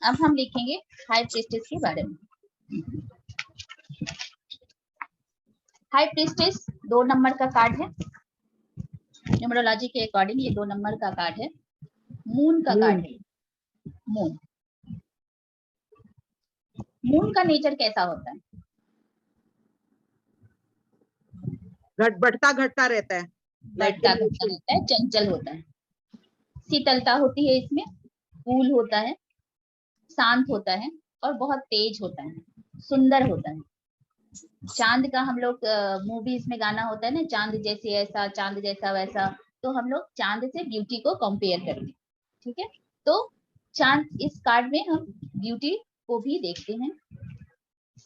अब हम लिखेंगे हाई प्रीस्टेस के बारे में। हाई प्रीस्टेस 2 नंबर का कार्ड है, न्यूमरोलॉजी के अकॉर्डिंग ये 2 नंबर का कार्ड है, मून का कार्ड है। मून, मून का नेचर कैसा होता है? बढ़ता घटता रहता है, बढ़ता घटता रहता है, चंचल होता है, शीतलता होती है इसमें, कूल होता है, शांत होता है और बहुत तेज होता है, सुंदर होता है। चांद का हम लोग मूवीज में गाना होता है ना, चांद जैसे ऐसा, चांद जैसा वैसा, तो हम लोग चांद से ब्यूटी को कंपेयर करते हैं। ठीक है, तो चांद, इस कार्ड में हम ब्यूटी को भी देखते हैं,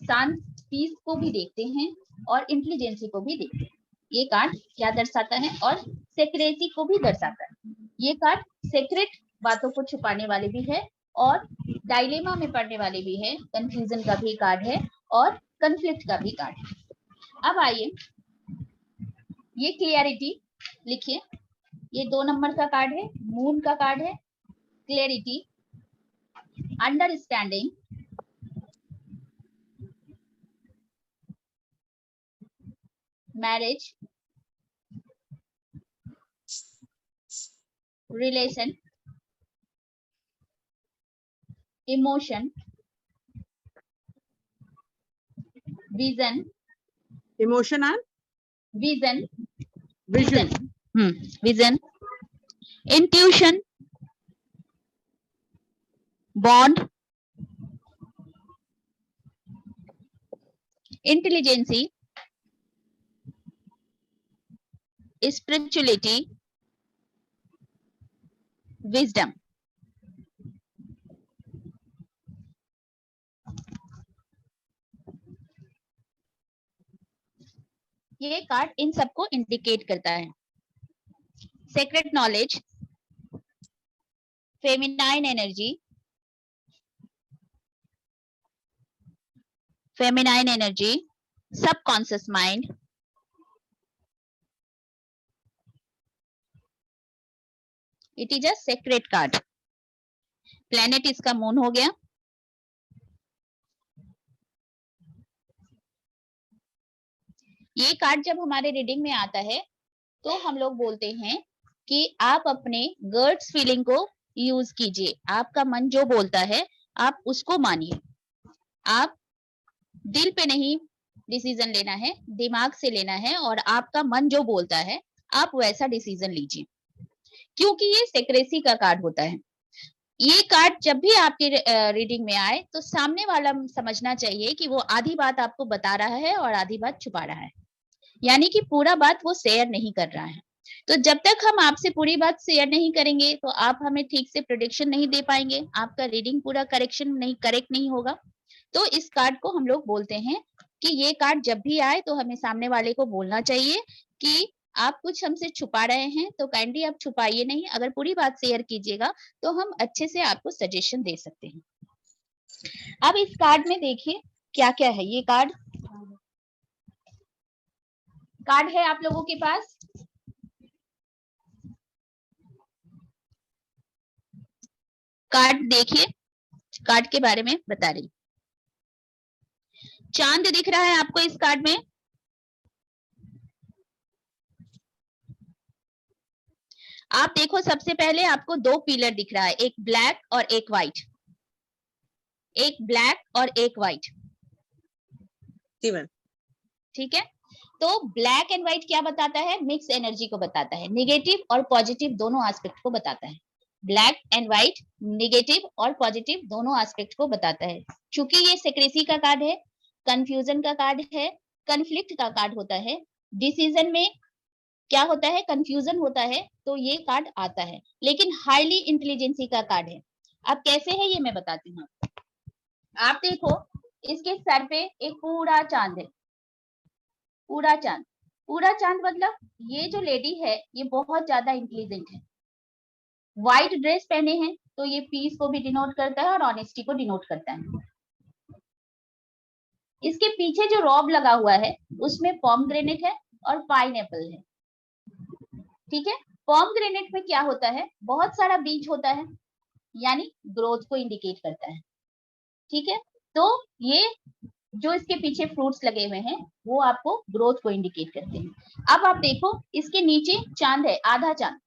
शांत पीस को भी देखते हैं और इंटेलिजेंसी को भी देखते हैं। ये कार्ड क्या दर्शाता है? और सेक्रेसी को भी दर्शाता है। ये कार्ड सेक्रेट बातों को छुपाने वाले भी है और डायलेमा में पड़ने वाले भी है, कंफ्यूजन का भी कार्ड है और कंफ्लिक्ट का भी कार्ड है। अब आइए, ये क्लियरिटी लिखिए, ये 2 नंबर का कार्ड है, मून का कार्ड है। Clarity, understanding, marriage, relation, emotion, vision, emotion and vision, vision, vision, intuition, bond, intelligency, spirituality, wisdom. ये कार्ड इन सबको इंडिकेट करता है। Secret knowledge, feminine energy, feminine energy, subconscious mind, it is a secret card. Planet इसका moon हो गया। ये card जब हमारे रीडिंग में आता है तो हम लोग बोलते हैं कि आप अपने गट्स फीलिंग को यूज कीजिए। आपका मन जो बोलता है आप उसको मानिए। आप दिल पे नहीं डिसीजन लेना है, दिमाग से लेना है और आपका मन जो बोलता है आप वैसा डिसीजन लीजिए, क्योंकि ये सेक्रेसी का कार्ड होता है। ये कार्ड जब भी आपके रीडिंग में आए तो सामने वाला समझना चाहिए कि वो आधी बात आपको बता रहा है और आधी बात छुपा रहा है, यानी कि पूरा बात वो शेयर नहीं कर रहा है। तो जब तक हम आपसे पूरी बात शेयर नहीं करेंगे तो आप हमें ठीक से प्रेडिक्शन नहीं दे पाएंगे, आपका रीडिंग पूरा करेक्ट नहीं होगा। तो इस कार्ड को हम लोग बोलते हैं कि ये कार्ड जब भी आए तो हमें सामने वाले को बोलना चाहिए कि आप कुछ हमसे छुपा रहे हैं, तो काइंडली आप छुपाइए नहीं, अगर पूरी बात शेयर कीजिएगा तो हम अच्छे से आपको सजेशन दे सकते हैं। अब इस कार्ड में देखिए क्या क्या है। ये कार्ड है आप लोगों के पास। कार्ड देखिए, कार्ड के बारे में बता रही। चांद दिख रहा है आपको इस कार्ड में। आप देखो, सबसे पहले आपको 2 पिलर दिख रहा है, एक ब्लैक और एक व्हाइट, एक ब्लैक और एक व्हाइट। ठीक है, तो ब्लैक एंड व्हाइट क्या बताता है? मिक्स एनर्जी को बताता है, निगेटिव और पॉजिटिव दोनों एस्पेक्ट को बताता है। ब्लैक एंड व्हाइट निगेटिव और पॉजिटिव दोनों एस्पेक्ट को बताता है। क्योंकि ये सेक्रेसी का कार्ड है, कंफ्यूजन का कार्ड है, कन्फ्लिक्ट का कार्ड होता है, डिसीजन में क्या होता है, कंफ्यूजन होता है, तो ये कार्ड आता है। लेकिन हाईली इंटेलिजेंसी का कार्ड है। अब कैसे है ये मैं बताती हूँ। आप देखो, इसके सर पे एक पूरा चांद है, पूरा चांद। पूरा चांद मतलब ये जो लेडी है ये बहुत ज्यादा इंटेलिजेंट है। व्हाइट ड्रेस पहने हैं तो ये पीस को भी डिनोट करता है और ऑनेस्टी को डिनोट करता है। इसके पीछे जो रॉब लगा हुआ है उसमें पॉमग्रेनेट है और पाइनएप्पल है। ठीक है, पॉमग्रेनेट में क्या होता है, बहुत सारा बीज होता है, यानी ग्रोथ को इंडिकेट करता है। ठीक है, तो ये जो इसके पीछे फ्रूट्स लगे हुए हैं वो आपको ग्रोथ को इंडिकेट करते हैं। अब आप देखो इसके नीचे चांद है, आधा चांद,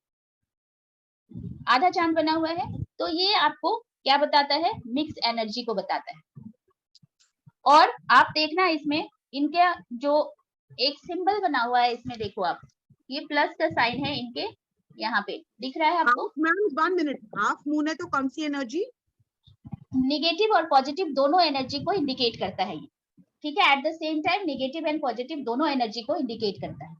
आधा चांद बना हुआ है, तो ये आपको क्या बताता है? मिक्स एनर्जी को बताता है। और आप देखना इसमें इनके जो एक सिंबल बना हुआ है, इसमें देखो आप, ये प्लस का साइन है इनके, यहाँ पे दिख रहा है आपको? मैम 1 मिनट, हाफ मून है तो कौन सी एनर्जी? निगेटिव और पॉजिटिव दोनों एनर्जी को इंडिकेट करता है ये, ठीक है। At the same time negative and positive दोनों एनर्जी को इंडिकेट करता है।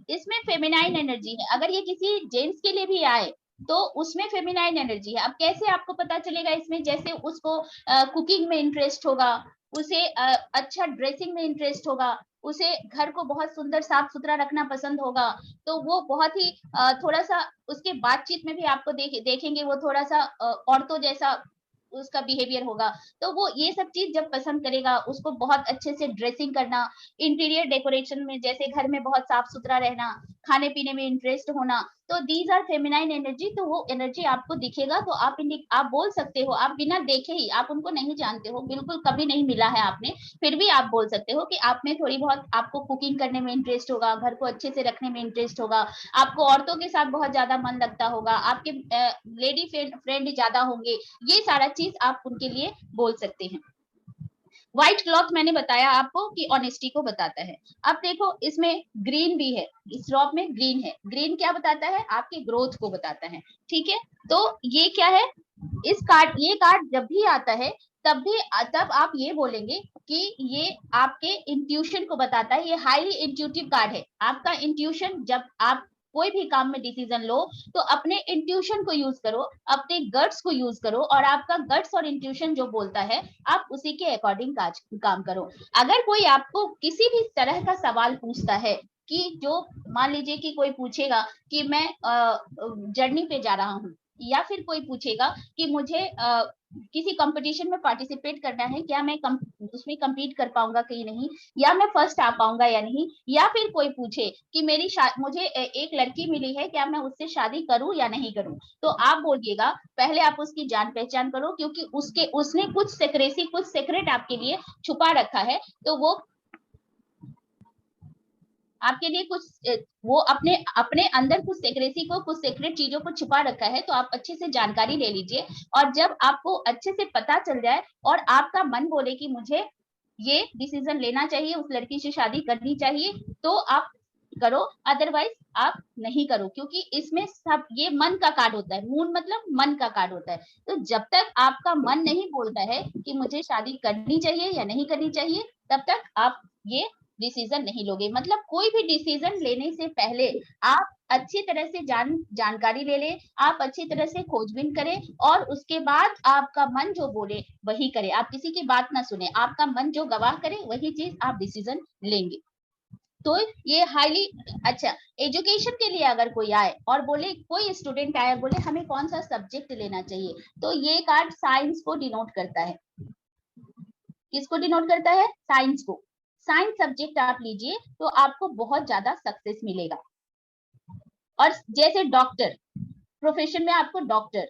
इसमें फेमिनाइन एनर्जी है, अगर ये किसी जेंट्स के लिए भी आए तो उसमें फेमिनाइन एनर्जी है। अब कैसे आपको पता चलेगा इसमें? जैसे उसको कुकिंग में इंटरेस्ट होगा, उसे अच्छा ड्रेसिंग में इंटरेस्ट होगा, उसे घर को बहुत सुंदर साफ सुथरा रखना पसंद होगा, तो वो बहुत ही थोड़ा सा उसके बातचीत में भी आपको देखेंगे वो थोड़ा सा औरतों जैसा उसका बिहेवियर होगा। तो वो ये सब चीज जब पसंद करेगा, उसको बहुत अच्छे से ड्रेसिंग करना, इंटीरियर डेकोरेशन में जैसे घर में बहुत साफ सुथरा रहना, खाने पीने में इंटरेस्ट होना, तो दीज आर फेमिनाइन एनर्जी। तो वो एनर्जी आपको दिखेगा तो आप बोल सकते हो, आप बिना देखे ही, आप उनको नहीं जानते हो, बिल्कुल कभी नहीं मिला है आपने, फिर भी आप बोल सकते हो कि आप में थोड़ी बहुत, आपको कुकिंग करने में इंटरेस्ट होगा, घर को अच्छे से रखने में इंटरेस्ट होगा, आपको औरतों के साथ बहुत ज्यादा मन लगता होगा, आपके लेडी फ्रेंड ज्यादा होंगे, ये सारा चीज आप उनके लिए बोल सकते हैं। व्हाइट क्लॉथ मैंने बताया आपको कि ऑनेस्टी को बताता है। अब देखो इसमें ग्रीन भी है, इस ड्रॉप में ग्रीन है, ग्रीन क्या बताता है? आपकी ग्रोथ को बताता है, ठीक है। तो ये क्या है? ये कार्ड जब भी आता है तब आप ये बोलेंगे कि ये आपके इंट्यूशन को बताता है, ये हाईली इंट्यूटिव कार्ड है। आपका इंट्यूशन, जब आप कोई भी काम में डिसीजन लो तो अपने इंट्यूशन को यूज करो, अपने गट्स को यूज करो, और आपका गट्स और इंट्यूशन जो बोलता है आप उसी के अकॉर्डिंग काम करो। अगर कोई आपको किसी भी तरह का सवाल पूछता है, कि जो मान लीजिए कि कोई पूछेगा कि मैं जर्नी पे जा रहा हूँ, या फिर कोई पूछेगा कि मुझे किसी कंपटीशन में पार्टिसिपेट करना है, क्या मैं उसमें compete कर पाऊंगा कि नहीं, या मैं फर्स्ट आ पाऊंगा या नहीं, या फिर कोई पूछे कि मुझे एक लड़की मिली है, क्या मैं उससे शादी करूं या नहीं करूं, तो आप बोलिएगा पहले आप उसकी जान पहचान करो, क्योंकि उसने कुछ सेक्रेसी, कुछ सीक्रेट आपके लिए छुपा रखा है, तो वो आपके लिए वो अपने अपने अंदर कुछ सेक्रेसी को, कुछ सीक्रेट चीजों को छुपा रखा है, तो आप अच्छे से जानकारी ले लीजिए। और जब आपको अच्छे से पता चल जाए और आपका मन बोले कि मुझे ये डिसीजन लेना चाहिए, उस लड़की से शादी करनी चाहिए, तो आप करो, अदरवाइज आप नहीं करो, क्योंकि इसमें सब ये मन का कार्ड होता है। मून मतलब मन का कार्ड होता है। तो जब तक आपका मन नहीं बोलता है कि मुझे शादी करनी चाहिए या नहीं करनी चाहिए, तब तक आप ये डिसीजन नहीं लोगे। मतलब कोई भी डिसीजन लेने से पहले आप अच्छी तरह से जानकारी ले लें, आप अच्छी तरह से खोजबीन करें, और उसके बाद आपका मन जो बोले वही करें। आप किसी की बात ना सुने, आपका मन जो गवाह करे वही चीज आप डिसीजन लेंगे। तो ये हाईली अच्छा। एजुकेशन के लिए अगर कोई आए और बोले, कोई स्टूडेंट आए और बोले हमें कौन सा सब्जेक्ट लेना चाहिए, तो ये कार्ड साइंस को डिनोट करता है। किसको डिनोट करता है? साइंस को। साइंस सब्जेक्ट आप लीजिए तो आपको बहुत ज्यादा सक्सेस मिलेगा। और जैसे डॉक्टर प्रोफेशन में, आपको डॉक्टर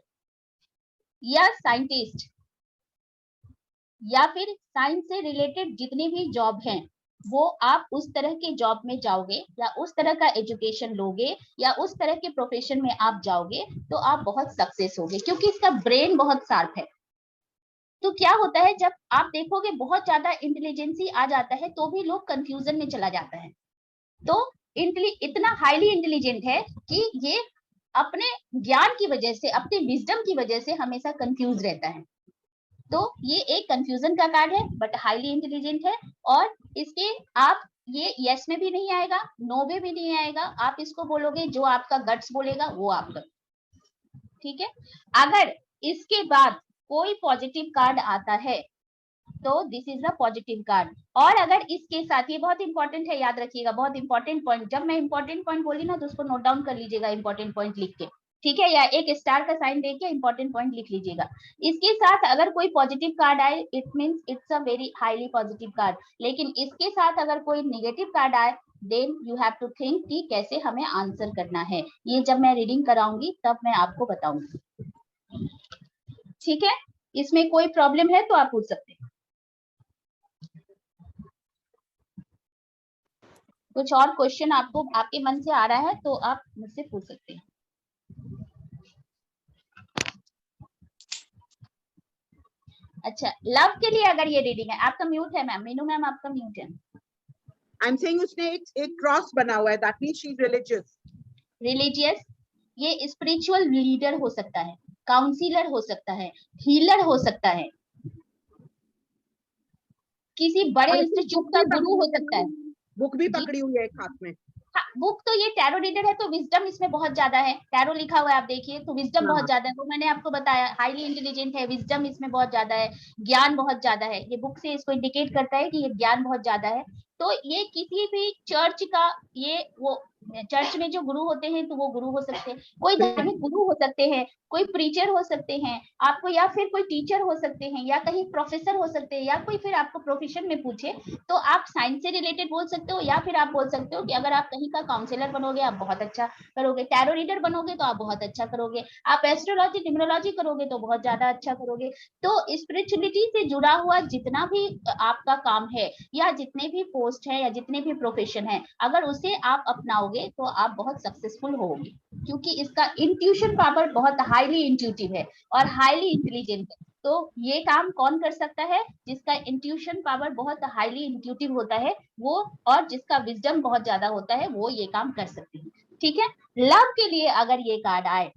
या साइंटिस्ट या फिर साइंस से रिलेटेड जितनी भी जॉब हैं, वो आप उस तरह के जॉब में जाओगे, या उस तरह का एजुकेशन लोगे, या उस तरह के प्रोफेशन में आप जाओगे, तो आप बहुत सक्सेस होगे, क्योंकि इसका ब्रेन बहुत शार्प है। तो क्या होता है, जब आप देखोगे बहुत ज्यादा इंटेलिजेंसी आ जाता है तो भी लोग कंफ्यूजन में चला जाता है। तो इतना हाईली इंटेलिजेंट है कि ये अपने ज्ञान की वजह से, अपने विजडम की वजह से हमेशा कंफ्यूज रहता है। तो ये एक कंफ्यूजन का कार्ड है, बट हाईली इंटेलिजेंट है। और इसके आप ये यस में भी नहीं आएगा, नो में भी नहीं आएगा, आप इसको बोलोगे, जो आपका गट्स बोलेगा वो आप करो, ठीक है। अगर इसके बाद कोई पॉजिटिव कार्ड आता है तो this is a positive card. और अगर इसके साथ, ये बहुत इंपॉर्टेंट है, याद रखिएगा, बहुत इंपॉर्टेंट पॉइंट, जब मैं इंपॉर्टेंट पॉइंट बोली ना तो उसको नोट डाउन कर लीजिएगा, इंपॉर्टेंट पॉइंट लिख के, ठीक है, या एक स्टार का साइन देके इंपॉर्टेंट पॉइंट लिख लीजिएगा। इसके साथ अगर कोई पॉजिटिव कार्ड आए, it means it's a very highly positive card. लेकिन इसके साथ अगर कोई नेगेटिव कार्ड आए, then you have to think कि कैसे हमें आंसर करना है। ये जब मैं रीडिंग कराऊंगी तब मैं आपको बताऊंगी, ठीक है। इसमें कोई प्रॉब्लम है तो आप पूछ सकते हैं। कुछ और क्वेश्चन आपको आपके मन से आ रहा है तो आप मुझसे पूछ सकते हैं। अच्छा, लव के लिए अगर ये रीडिंग है, आपका म्यूट है मैम, मीनू मैम आपका म्यूट है। I'm saying उसने एक क्रॉस बना हुआ है, that means she is religious. Religious, ये स्पिरिचुअल लीडर हो सकता है, काउंसिलर हो सकता है, हीलर हो सकता है, किसी बड़े इंस्टीट्यूट का गुरु हो सकता है। बुक भी पकड़ी हुई है एक हाथ में। हाँ, बुक तो ये टैरो रीडर है तो विजडम इसमें बहुत ज्यादा है, टैरो लिखा हुआ है आप देखिए तो विजडम बहुत ज्यादा है, वो मैंने आपको बताया, हाईली इंटेलिजेंट है, विजडम इसमें बहुत ज्यादा है, ज्ञान बहुत ज्यादा है, ये बुक से इसको इंडिकेट करता है कि ये ज्ञान बहुत ज्यादा है। तो ये किसी भी चर्च का, ये वो चर्च में जो गुरु होते हैं तो वो गुरु हो सकते हैं, कोई धार्मिक गुरु हो सकते हैं, कोई प्रीचर हो सकते हैं आपको, या फिर कोई टीचर हो सकते हैं, या कहीं प्रोफेसर हो सकते हैं, या कोई फिर आपको प्रोफेशन में पूछे तो आप साइंस से रिलेटेड बोल सकते हो, या फिर आप बोल सकते हो कि अगर आप कहीं का काउंसलर बनोगे आप बहुत अच्छा करोगे, टैरो रीडर बनोगे तो आप बहुत अच्छा करोगे, आप एस्ट्रोलॉजी न्यूमरोलॉजी करोगे तो बहुत ज्यादा अच्छा करोगे। तो स्पिरिचुअलिटी से जुड़ा हुआ जितना भी आपका काम है, या जितने भी पोस्ट है, या जितने भी प्रोफेशन है, अगर उसे आप अपनाओगे तो आप बहुत सक्सेसफुल होगे, क्योंकि इसका इंट्यूशन पावर बहुत हाईली इंट्यूटिव है और हाईली इंटेलिजेंट है। तो ये काम कौन कर सकता है? जिसका इंट्यूशन पावर बहुत हाईली इंट्यूटिव होता है वो, और जिसका विजडम बहुत ज्यादा होता है वो ये काम कर सकते हैं। ठीक है, लव के लिए अगर ये कार्ड आए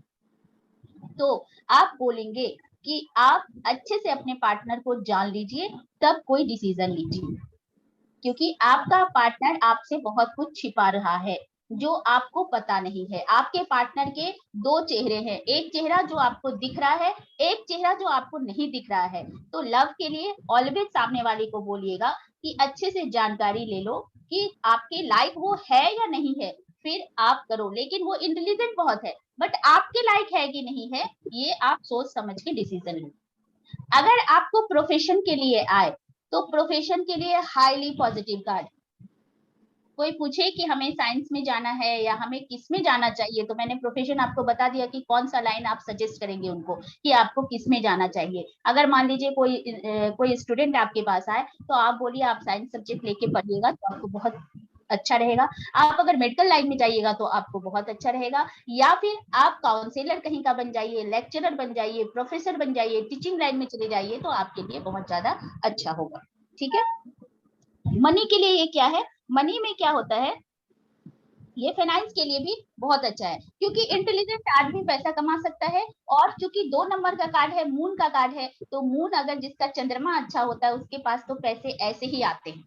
तो आप बोलेंगे कि आप अच्छे से अपने पार्टनर को जान लीजिए तब कोई डिसीजन लीजिए, क्योंकि आपका पार्टनर आपसे बहुत कुछ छिपा रहा है जो आपको पता नहीं है। आपके पार्टनर के दो चेहरे हैं, एक चेहरा जो आपको दिख रहा है, एक चेहरा जो आपको नहीं दिख रहा है। तो लव के लिए ऑलवेज सामने वाले को बोलिएगा कि अच्छे से जानकारी ले लो कि आपके लायक वो है या नहीं है, फिर आप करो। लेकिन वो इंटेलिजेंट बहुत है, बट आपके लायक है कि नहीं है ये आप सोच समझ के डिसीजन लो। अगर आपको प्रोफेशन के लिए आए तो प्रोफेशन के लिए हाईली पॉजिटिव कार्ड। कोई पूछे कि हमें साइंस में जाना है या हमें किस में जाना चाहिए, तो मैंने प्रोफेशन आपको बता दिया कि कौन सा लाइन आप सजेस्ट करेंगे उनको कि आपको किस में जाना चाहिए। अगर मान लीजिए कोई स्टूडेंट आपके पास आए तो आप बोलिए आप साइंस सब्जेक्ट लेके पढ़िएगा तो आपको बहुत अच्छा रहेगा। आप अगर मेडिकल लाइन में जाइएगा तो आपको बहुत अच्छा रहेगा, या फिर आप काउंसलर कहीं का बन जाइए, लेक्चरर बन जाइए, प्रोफेसर बन जाइए, टीचिंग लाइन में चले जाइए तो आपके लिए बहुत ज्यादा अच्छा होगा। ठीक है, मनी के लिए ये क्या है? मनी में क्या होता है, ये फाइनेंस के लिए भी बहुत अच्छा है, क्योंकि इंटेलिजेंट आदमी पैसा कमा सकता है। और क्योंकि 2 नंबर का कार्ड है, मून का कार्ड है, तो मून अगर जिसका चंद्रमा अच्छा होता है उसके पास तो पैसे ऐसे ही आते हैं।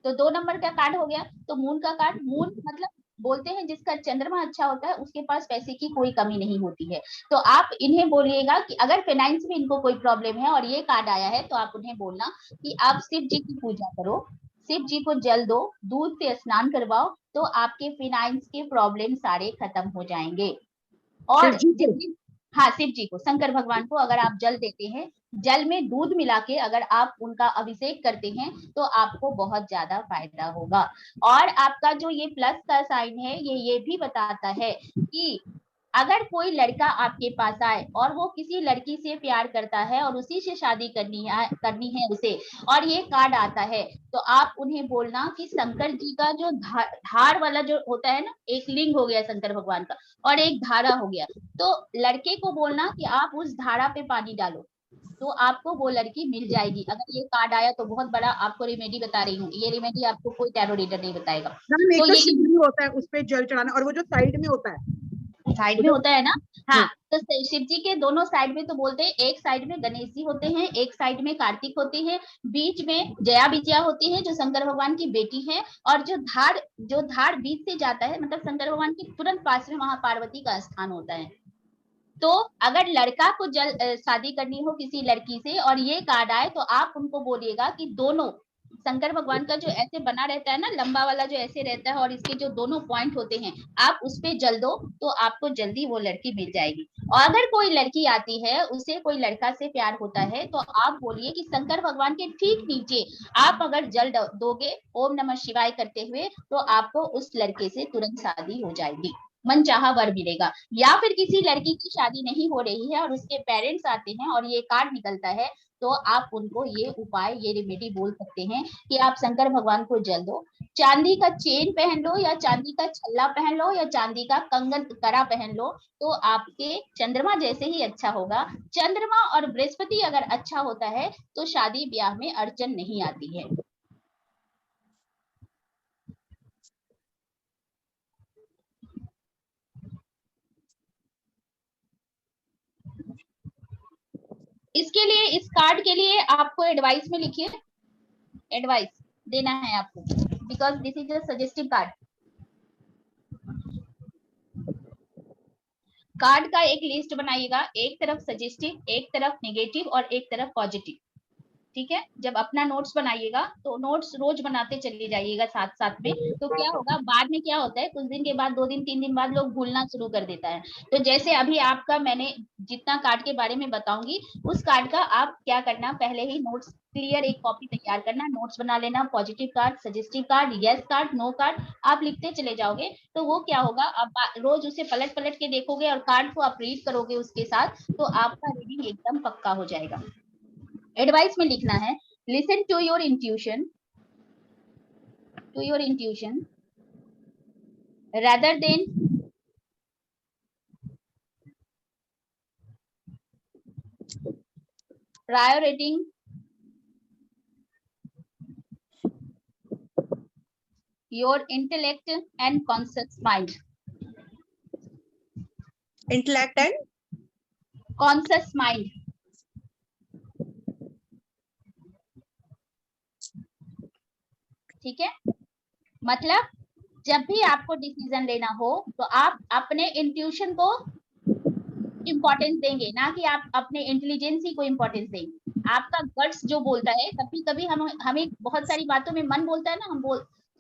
तो 2 नंबर का कार्ड हो गया, तो मून का कार्ड, मून मतलब बोलते हैं जिसका चंद्रमा अच्छा होता है उसके पास पैसे की कोई कमी नहीं होती है। तो आप इन्हें बोलिएगा कि अगर फाइनेंस में इनको कोई प्रॉब्लम है और ये कार्ड आया है तो आप उन्हें बोलना कि आप शिव जी की पूजा करो, शिव जी को जल दो, दूध से स्नान करवाओ, तो आपके फाइनेंस के प्रॉब्लम सारे खत्म हो जाएंगे। और हाँ, शिव जी को, शंकर भगवान को अगर आप जल देते हैं, जल में दूध मिला के अगर आप उनका अभिषेक करते हैं तो आपको बहुत ज्यादा फायदा होगा। और आपका जो ये प्लस का साइन है ये भी बताता है कि अगर कोई लड़का आपके पास आए और वो किसी लड़की से प्यार करता है और उसी से शादी करनी है उसे, और ये कार्ड आता है, तो आप उन्हें बोलना कि शंकर जी का जो धार वाला जो होता है ना, एक लिंग हो गया शंकर भगवान का और एक धारा हो गया, तो लड़के को बोलना कि आप उस धारा पे पानी डालो तो आपको वो लड़की मिल जाएगी। अगर ये कार्ड आया तो बहुत बड़ा आपको रेमेडी बता रही हूँ, ये रेमेडी आपको कोई टैरो रीडर नहीं बताएगा। तो ये शिवलिंग होता है उस पे जल चढ़ाना, और वो जो साइड में होता है, साइड में होता है ना, हाँ, तो शिव जी के दोनों साइड में तो बोलते हैं, एक साइड में गणेश जी होते हैं, एक साइड में कार्तिक होते हैं, बीच में जया विजया होती है जो शंकर भगवान की बेटी है, और जो धार बीच से जाता है मतलब शंकर भगवान के तुरंत पास में वहां पार्वती का स्थान होता है। तो अगर लड़का को शादी करनी हो किसी लड़की से और ये कार्ड आए तो आप उनको बोलिएगा कि दोनों शंकर भगवान का जो ऐसे बना रहता है ना, लंबा वाला जो ऐसे रहता है और इसके जो दोनों पॉइंट होते हैं, आप उस पे जल दो तो आपको जल्दी वो लड़की मिल जाएगी। और अगर कोई लड़की आती है उसे कोई लड़का से प्यार होता है तो आप बोलिए कि शंकर भगवान के ठीक नीचे आप अगर जल दोगे ओम नमः शिवाय करते हुए तो आपको उस लड़के से तुरंत शादी हो जाएगी। मनचाहा वर मिलेगा। या फिर किसी लड़की की शादी नहीं हो रही है और उसके पेरेंट्स आते हैं और ये कार्ड निकलता है, तो आप उनको ये उपाय, ये रेमेडी बोल सकते हैं कि आप शंकर भगवान को जल दो, चांदी का चेन पहन लो या चांदी का छल्ला पहन लो या चांदी का कंगन कड़ा पहन लो, तो आपके चंद्रमा जैसे ही अच्छा होगा। चंद्रमा और बृहस्पति अगर अच्छा होता है तो शादी ब्याह में अड़चन नहीं आती है। इसके लिए, इस कार्ड के लिए आपको एडवाइस में लिखिए, एडवाइस देना है आपको, because this is a suggestive card. Card का एक लिस्ट बनाइएगा, एक तरफ सजेस्टिव, एक तरफ नेगेटिव और एक तरफ पॉजिटिव। ठीक है, जब अपना नोट्स बनाइएगा तो नोट्स रोज बनाते चले जाइएगा साथ साथ में, तो क्या होगा, बाद में क्या होता है, कुछ दिन के बाद, 2 दिन 3 दिन बाद लोग भूलना शुरू कर देता है। तो जैसे अभी आपका, मैंने जितना कार्ड के बारे में बताऊंगी, उस कार्ड का आप क्या करना, पहले ही नोट्स क्लियर एक कॉपी तैयार करना, नोट्स बना लेना, positive card, suggestive card, yes card, no card, आप लिखते चले जाओगे। तो वो क्या होगा, आप रोज उसे पलट पलट के देखोगे और कार्ड को आप रीड करोगे उसके साथ, तो आपका रीडिंग एकदम पक्का हो जाएगा। एडवाइस में लिखना है, listen to your intuition, rather than prioritizing your intellect and conscious mind. Intellect and conscious mind. ठीक है, मतलब जब भी आपको डिसीजन लेना हो तो आप अपने इंट्यूशन को इम्पोर्टेंस देंगे, ना कि आप अपने इंटेलिजेंसी को इम्पोर्टेंस देंगे। आपका गट्स जो बोलता है, कभी कभी हमें बहुत सारी बातों में मन बोलता है ना,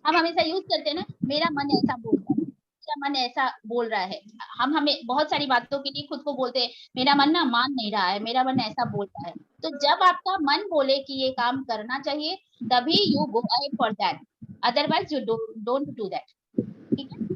हम हमेशा यूज करते हैं ना, मेरा मन ऐसा बोलता है, मेरा मन ऐसा बोल रहा है। हम हमें बहुत सारी बातों के लिए खुद को बोलते हैं, मेरा मन ना मान नहीं रहा है, मेरा मन ऐसा बोलता है। तो जब आपका मन बोले कि ये काम करना चाहिए, तभी you go ahead for that, otherwise you don't do that. ठीक है,